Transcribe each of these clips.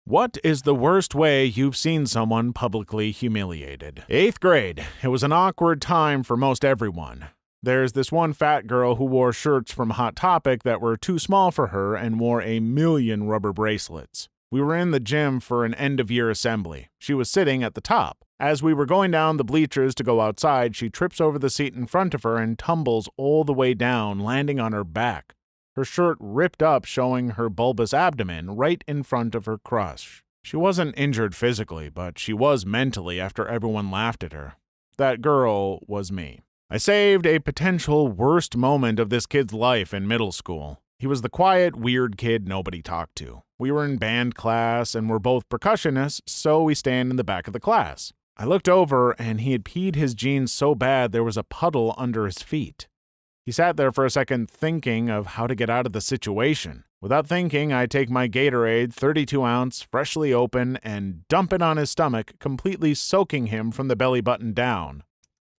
What is the worst way you've seen someone publicly humiliated? 8th grade. It was an awkward time for most everyone. There's this one fat girl who wore shirts from Hot Topic that were too small for her and wore a million rubber bracelets. We were in the gym for an end-of-year assembly. She was sitting at the top. As we were going down the bleachers to go outside, she trips over the seat in front of her and tumbles all the way down, landing on her back. Her shirt ripped up, showing her bulbous abdomen right in front of her crush. She wasn't injured physically, but she was mentally after everyone laughed at her. That girl was me. I saved a potential worst moment of this kid's life in middle school. He was the quiet, weird kid nobody talked to. We were in band class and were both percussionists, so we stand in the back of the class. I looked over and he had peed his jeans so bad there was a puddle under his feet. He sat there for a second thinking of how to get out of the situation. Without thinking, I take my Gatorade, 32-ounce, freshly open, and dump it on his stomach, completely soaking him from the belly button down.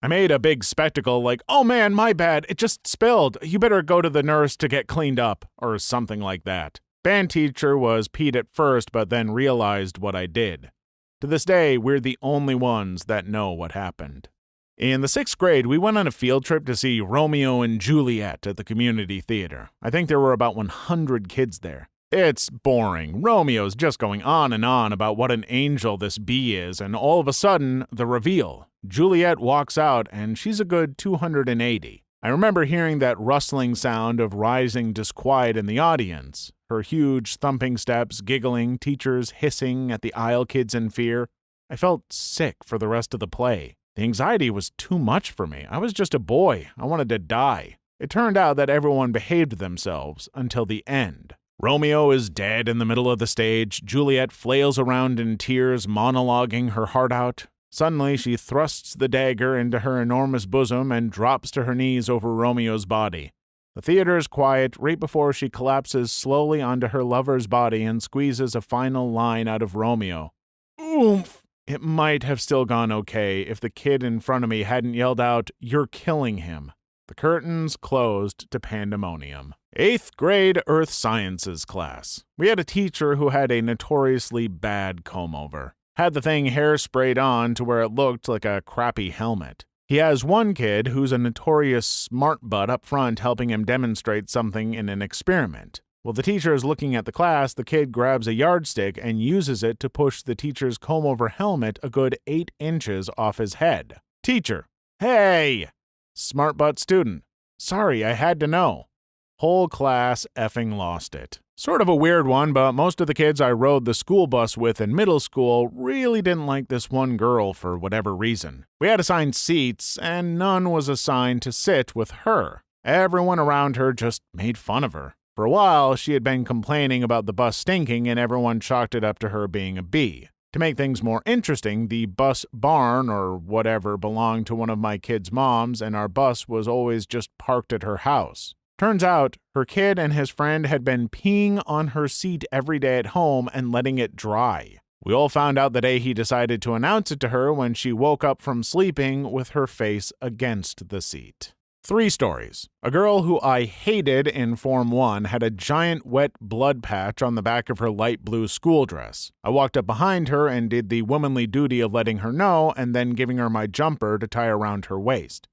I made a big spectacle like, "Oh man, my bad, it just spilled. You better go to the nurse to get cleaned up," or something like that. Band teacher was peed at first, but then realized what I did. To this day, we're the only ones that know what happened. In the 6th grade, we went on a field trip to see Romeo and Juliet at the community theater. I think there were about 100 kids there. It's boring. Romeo's just going on and on about what an angel this bee is, and all of a sudden, the reveal. Juliet walks out, and she's a good 280. I remember hearing that rustling sound of rising disquiet in the audience. Her huge thumping steps, giggling, teachers hissing at the aisle kids in fear. I felt sick for the rest of the play. The anxiety was too much for me. I was just a boy. I wanted to die. It turned out that everyone behaved themselves until the end. Romeo is dead in the middle of the stage. Juliet flails around in tears, monologuing her heart out. Suddenly, she thrusts the dagger into her enormous bosom and drops to her knees over Romeo's body. The theater is quiet right before she collapses slowly onto her lover's body and squeezes a final line out of Romeo. Oomph! It might have still gone okay if the kid in front of me hadn't yelled out, "You're killing him." The curtains closed to pandemonium. 8th grade Earth Sciences class. We had a teacher who had a notoriously bad comb-over. Had the thing hairsprayed on to where it looked like a crappy helmet. He has one kid who's a notorious smart butt up front helping him demonstrate something in an experiment. While the teacher is looking at the class, the kid grabs a yardstick and uses it to push the teacher's comb-over helmet a good 8 inches off his head. Teacher: "Hey!" Smart butt student: "Sorry, I had to know." Whole class effing lost it. Sort of a weird one, but most of the kids I rode the school bus with in middle school really didn't like this one girl for whatever reason. We had assigned seats, and none was assigned to sit with her. Everyone around her just made fun of her. For a while, she had been complaining about the bus stinking, and everyone chalked it up to her being a bee. To make things more interesting, the bus barn or whatever belonged to one of my kids' moms, and our bus was always just parked at her house. Turns out, her kid and his friend had been peeing on her seat every day at home and letting it dry. We all found out the day he decided to announce it to her when she woke up from sleeping with her face against the seat. 3 stories. A girl who I hated in Form 1 had a giant wet blood patch on the back of her light blue school dress. I walked up behind her and did the womanly duty of letting her know and then giving her my jumper to tie around her waist.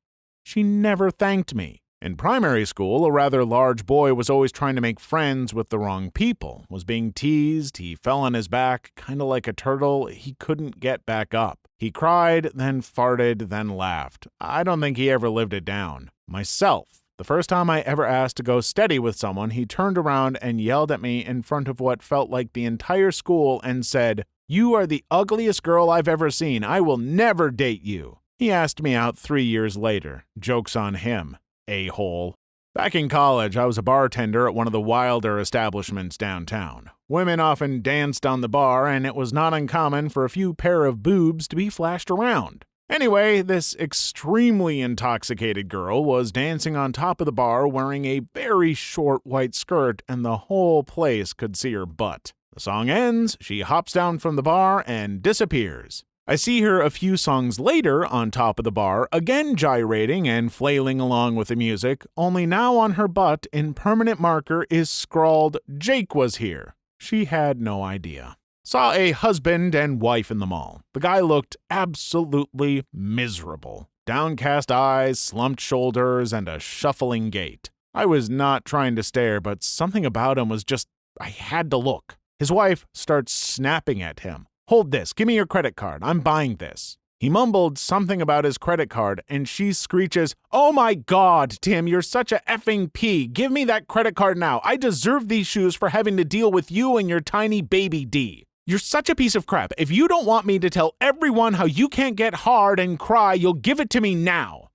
She never thanked me. In primary school, a rather large boy was always trying to make friends with the wrong people, was being teased, he fell on his back, kinda like a turtle, he couldn't get back up. He cried, then farted, then laughed. I don't think he ever lived it down. Myself. The first time I ever asked to go steady with someone, he turned around and yelled at me in front of what felt like the entire school and said, "You are the ugliest girl I've ever seen. I will never date you." He asked me out 3 years later. Joke's on him. A-hole. Back in college, I was a bartender at one of the wilder establishments downtown. Women often danced on the bar, and it was not uncommon for a few pair of boobs to be flashed around. Anyway, this extremely intoxicated girl was dancing on top of the bar wearing a very short white skirt, and the whole place could see her butt. The song ends, she hops down from the bar and disappears. I see her a few songs later on top of the bar, again gyrating and flailing along with the music, only now on her butt in permanent marker is scrawled, "Jake was here." She had no idea. Saw a husband and wife in the mall. The guy looked absolutely miserable. Downcast eyes, slumped shoulders, and a shuffling gait. I was not trying to stare, but something about him was just, I had to look. His wife starts snapping at him. "Hold this, give me your credit card, I'm buying this." He mumbled something about his credit card, and she screeches, "Oh my God, Tim, you're such a effing P. Give me that credit card now. I deserve these shoes for having to deal with you and your tiny baby D. You're such a piece of crap. If you don't want me to tell everyone how you can't get hard and cry, you'll give it to me now."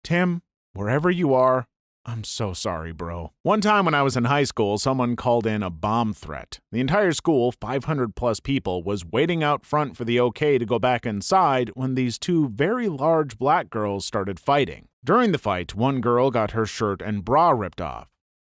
Tim, wherever you are, I'm so sorry, bro. One time when I was in high school, someone called in a bomb threat. The entire school, 500 plus people, was waiting out front for the okay to go back inside when these two very large black girls started fighting. During the fight, one girl got her shirt and bra ripped off.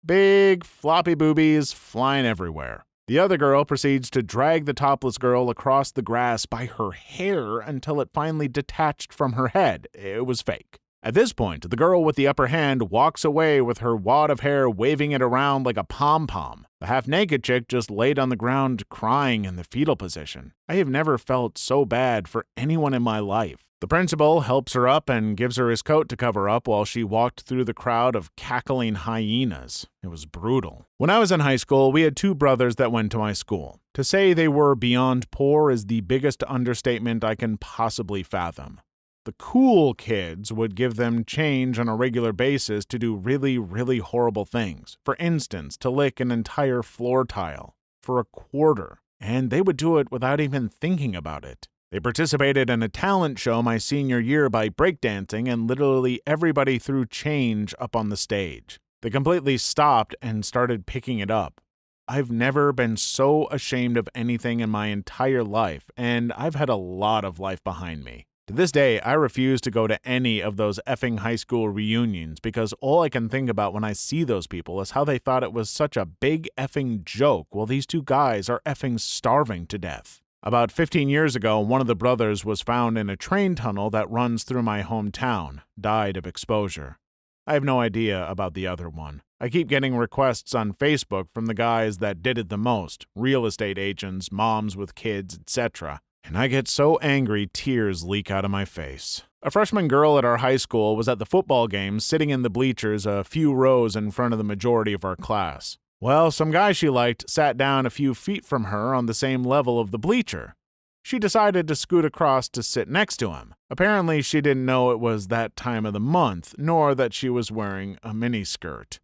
Big, floppy boobies flying everywhere. The other girl proceeds to drag the topless girl across the grass by her hair until it finally detached from her head. It was fake. At this point, the girl with the upper hand walks away with her wad of hair waving it around like a pom-pom. The half-naked chick just laid on the ground crying in the fetal position. I have never felt so bad for anyone in my life. The principal helps her up and gives her his coat to cover up while she walked through the crowd of cackling hyenas. It was brutal. When I was in high school, we had two brothers that went to my school. To say they were beyond poor is the biggest understatement I can possibly fathom. The cool kids would give them change on a regular basis to do really, really horrible things. For instance, to lick an entire floor tile for a quarter, and they would do it without even thinking about it. They participated in a talent show my senior year by breakdancing, and literally everybody threw change up on the stage. They completely stopped and started picking it up. I've never been so ashamed of anything in my entire life, and I've had a lot of life behind me. To this day, I refuse to go to any of those effing high school reunions because all I can think about when I see those people is how they thought it was such a big effing joke while these two guys are effing starving to death. About 15 years ago, one of the brothers was found in a train tunnel that runs through my hometown, died of exposure. I have no idea about the other one. I keep getting requests on Facebook from the guys that did it the most, real estate agents, moms with kids, etc., and I get so angry tears leak out of my face. A freshman girl at our high school was at the football game sitting in the bleachers a few rows in front of the majority of our class. Well, some guy she liked sat down a few feet from her on the same level of the bleacher. She decided to scoot across to sit next to him. Apparently, she didn't know it was that time of the month, nor that she was wearing a miniskirt.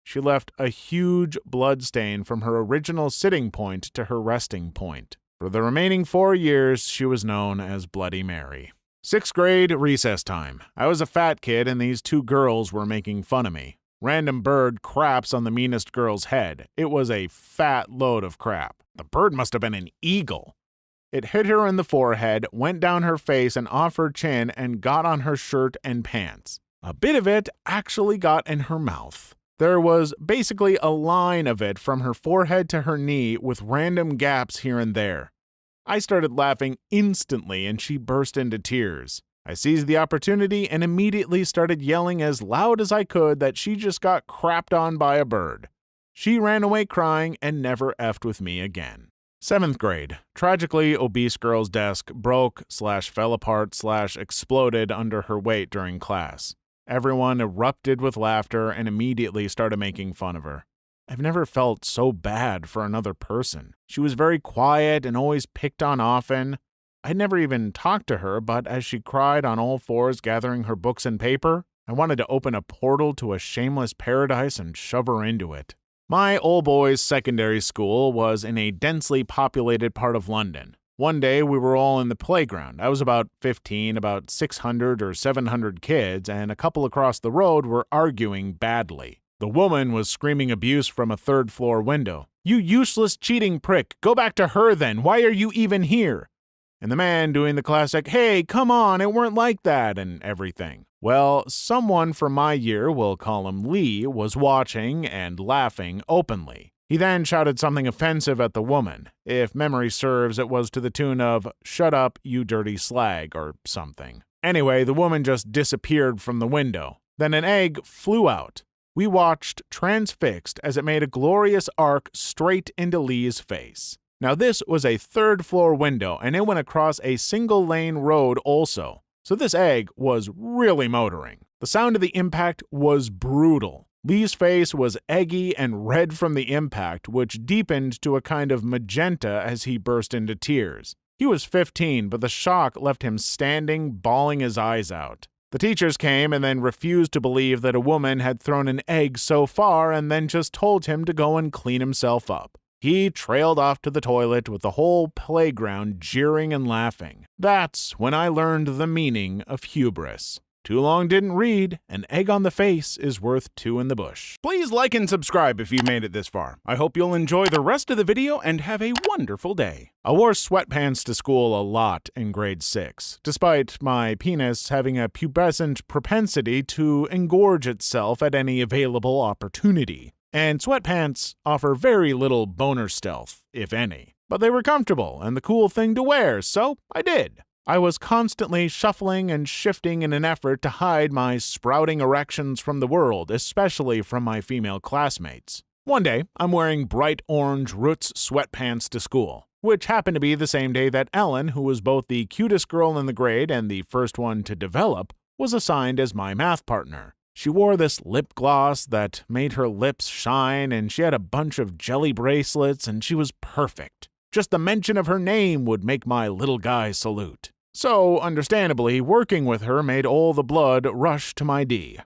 She left a huge blood stain from her original sitting point to her resting point. For the remaining 4 years, she was known as Bloody Mary. 6th grade, recess time. I was a fat kid and these two girls were making fun of me. Random bird craps on the meanest girl's head. It was a fat load of crap. The bird must have been an eagle. It hit her in the forehead, went down her face and off her chin, and got on her shirt and pants. A bit of it actually got in her mouth. There was basically a line of it from her forehead to her knee with random gaps here and there. I started laughing instantly and she burst into tears. I seized the opportunity and immediately started yelling as loud as I could that she just got crapped on by a bird. She ran away crying and never effed with me again. 7th grade. Tragically, obese girl's desk broke/fell apart/exploded under her weight during class. Everyone erupted with laughter and immediately started making fun of her. I've never felt so bad for another person. She was very quiet and always picked on often. I'd never even talked to her, but as she cried on all fours gathering her books and paper, I wanted to open a portal to a shameless paradise and shove her into it. My old boys' secondary school was in a densely populated part of London. One day, we were all in the playground. I was about 15, about 600 or 700 kids, and a couple across the road were arguing badly. The woman was screaming abuse from a third-floor window. "You useless cheating prick! Go back to her then! Why are you even here?" And the man doing the classic, "Hey, come on, it weren't like that," and everything. Well, someone from my year, we'll call him Lee, was watching and laughing openly. He then shouted something offensive at the woman. If memory serves, it was to the tune of, "Shut up, you dirty slag," or something. Anyway, the woman just disappeared from the window. Then an egg flew out. We watched transfixed as it made a glorious arc straight into Lee's face. Now this was a third-floor window, and it went across a single-lane road also. So this egg was really motoring. The sound of the impact was brutal. Lee's face was eggy and red from the impact, which deepened to a kind of magenta as he burst into tears. He was 15, but the shock left him standing, bawling his eyes out. The teachers came and then refused to believe that a woman had thrown an egg so far and then just told him to go and clean himself up. He trailed off to the toilet with the whole playground jeering and laughing. That's when I learned the meaning of hubris. Too long didn't read. An egg on the face is worth two in the bush. Please like and subscribe if you made it this far. I hope you'll enjoy the rest of the video and have a wonderful day. I wore sweatpants to school a lot in grade 6, despite my penis having a pubescent propensity to engorge itself at any available opportunity. And sweatpants offer very little boner stealth, if any. But they were comfortable and the cool thing to wear, so I did. I was constantly shuffling and shifting in an effort to hide my sprouting erections from the world, especially from my female classmates. One day, I'm wearing bright orange Roots sweatpants to school, which happened to be the same day that Ellen, who was both the cutest girl in the grade and the first one to develop, was assigned as my math partner. She wore this lip gloss that made her lips shine, and she had a bunch of jelly bracelets, and she was perfect. Just the mention of her name would make my little guy salute. So, understandably, working with her made all the blood rush to my D.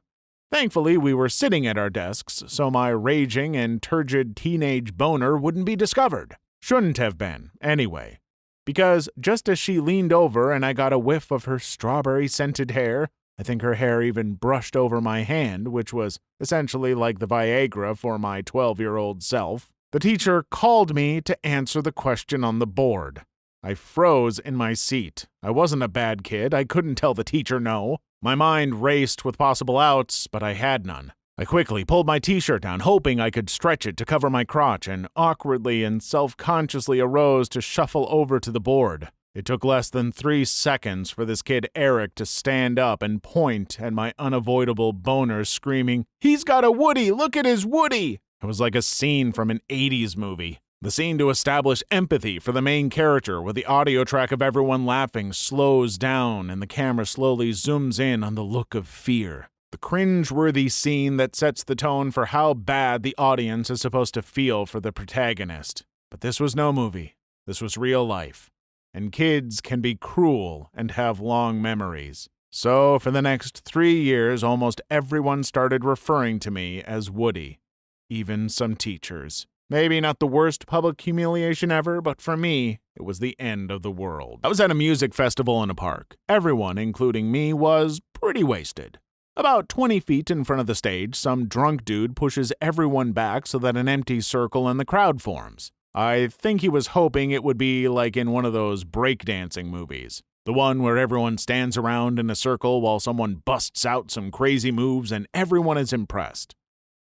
Thankfully, we were sitting at our desks, so my raging and turgid teenage boner wouldn't be discovered. Shouldn't have been, anyway. Because just as she leaned over and I got a whiff of her strawberry-scented hair, I think her hair even brushed over my hand, which was essentially like the Viagra for my 12-year-old self, the teacher called me to answer the question on the board. I froze in my seat. I wasn't a bad kid. I couldn't tell the teacher no. My mind raced with possible outs, but I had none. I quickly pulled my t-shirt down, hoping I could stretch it to cover my crotch, and awkwardly and self-consciously arose to shuffle over to the board. It took less than 3 seconds for this kid Eric to stand up and point at my unavoidable boner, screaming, "He's got a Woody! Look at his Woody!" It was like a scene from an 80s movie. The scene to establish empathy for the main character, where the audio track of everyone laughing slows down and the camera slowly zooms in on the look of fear. The cringe-worthy scene that sets the tone for how bad the audience is supposed to feel for the protagonist. But this was no movie. This was real life. And kids can be cruel and have long memories. So for the next 3 years, almost everyone started referring to me as Woody. Even some teachers. Maybe not the worst public humiliation ever, but for me, it was the end of the world. I was at a music festival in a park. Everyone, including me, was pretty wasted. About 20 feet in front of the stage, some drunk dude pushes everyone back so that an empty circle in the crowd forms. I think he was hoping it would be like in one of those breakdancing movies. The one where everyone stands around in a circle while someone busts out some crazy moves and everyone is impressed.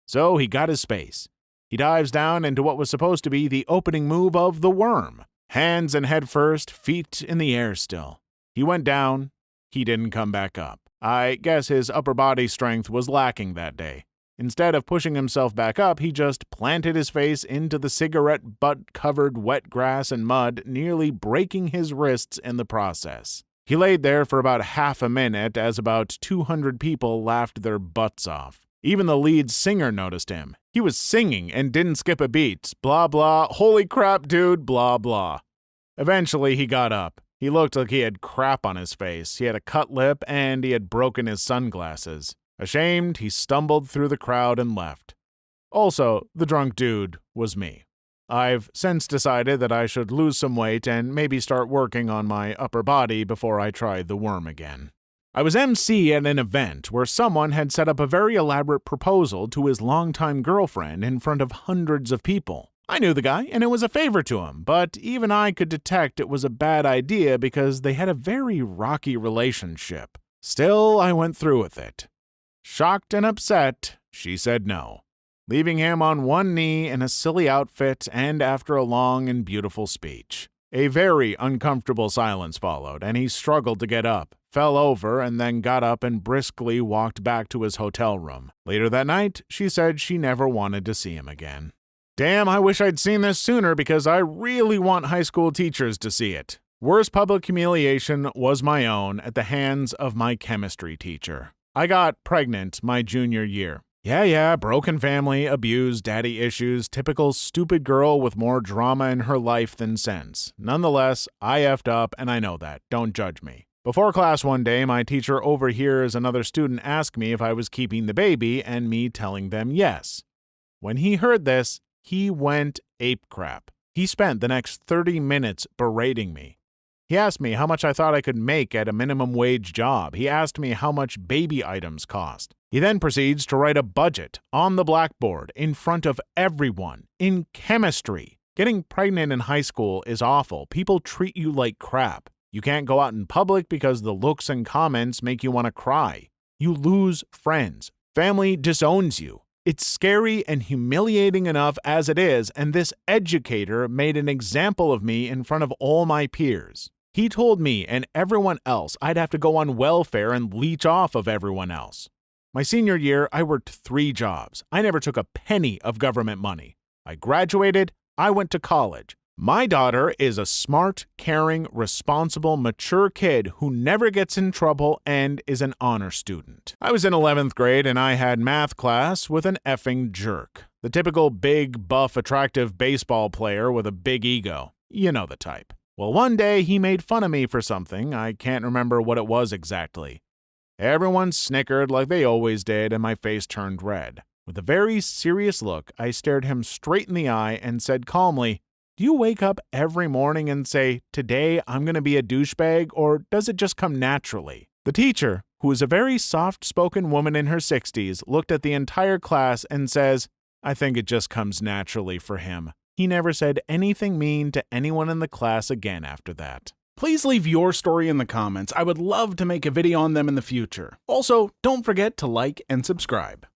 So he got his space. He dives down into what was supposed to be the opening move of the worm. Hands and head first, feet in the air still. He went down. He didn't come back up. I guess his upper body strength was lacking that day. Instead of pushing himself back up, he just planted his face into the cigarette butt-covered wet grass and mud, nearly breaking his wrists in the process. He laid there for about half a minute as about 200 people laughed their butts off. Even the lead singer noticed him. He was singing and didn't skip a beat. Blah, blah, holy crap, dude, blah, blah. Eventually, he got up. He looked like he had crap on his face. He had a cut lip and he had broken his sunglasses. Ashamed, he stumbled through the crowd and left. Also, the drunk dude was me. I've since decided that I should lose some weight and maybe start working on my upper body before I try the worm again. I was MC at an event where someone had set up a very elaborate proposal to his longtime girlfriend in front of hundreds of people. I knew the guy, and it was a favor to him, but even I could detect it was a bad idea because they had a very rocky relationship. Still, I went through with it. Shocked and upset, she said no, leaving him on one knee in a silly outfit and after a long and beautiful speech. A very uncomfortable silence followed, and he struggled to get up, fell over, and then got up and briskly walked back to his hotel room. Later that night, she said she never wanted to see him again. Damn, I wish I'd seen this sooner because I really want high school teachers to see it. Worst public humiliation was my own at the hands of my chemistry teacher. I got pregnant my junior year. Yeah, broken family, abuse, daddy issues, typical stupid girl with more drama in her life than sense. Nonetheless, I effed up and I know that. Don't judge me. Before class one day, my teacher overhears another student ask me if I was keeping the baby and me telling them yes. When he heard this, he went ape crap. He spent the next 30 minutes berating me. He asked me how much I thought I could make at a minimum wage job. He asked me how much baby items cost. He then proceeds to write a budget on the blackboard in front of everyone in chemistry. Getting pregnant in high school is awful. People treat you like crap. You can't go out in public because the looks and comments make you want to cry. You lose friends. Family disowns you. It's scary and humiliating enough as it is, and this educator made an example of me in front of all my peers. He told me and everyone else I'd have to go on welfare and leech off of everyone else. My senior year, I worked 3 jobs. I never took a penny of government money. I graduated. I went to college. My daughter is a smart, caring, responsible, mature kid who never gets in trouble and is an honor student. I was in 11th grade and I had math class with an effing jerk. The typical big, buff, attractive baseball player with a big ego. You know the type. Well, one day he made fun of me for something. I can't remember what it was exactly. Everyone snickered like they always did and my face turned red. With a very serious look, I stared him straight in the eye and said calmly, "Do you wake up every morning and say, 'Today I'm going to be a douchebag,' or does it just come naturally?" The teacher, who is a very soft-spoken woman in her 60s, looked at the entire class and says, "I think it just comes naturally for him." He never said anything mean to anyone in the class again after that. Please leave your story in the comments. I would love to make a video on them in the future. Also, don't forget to like and subscribe.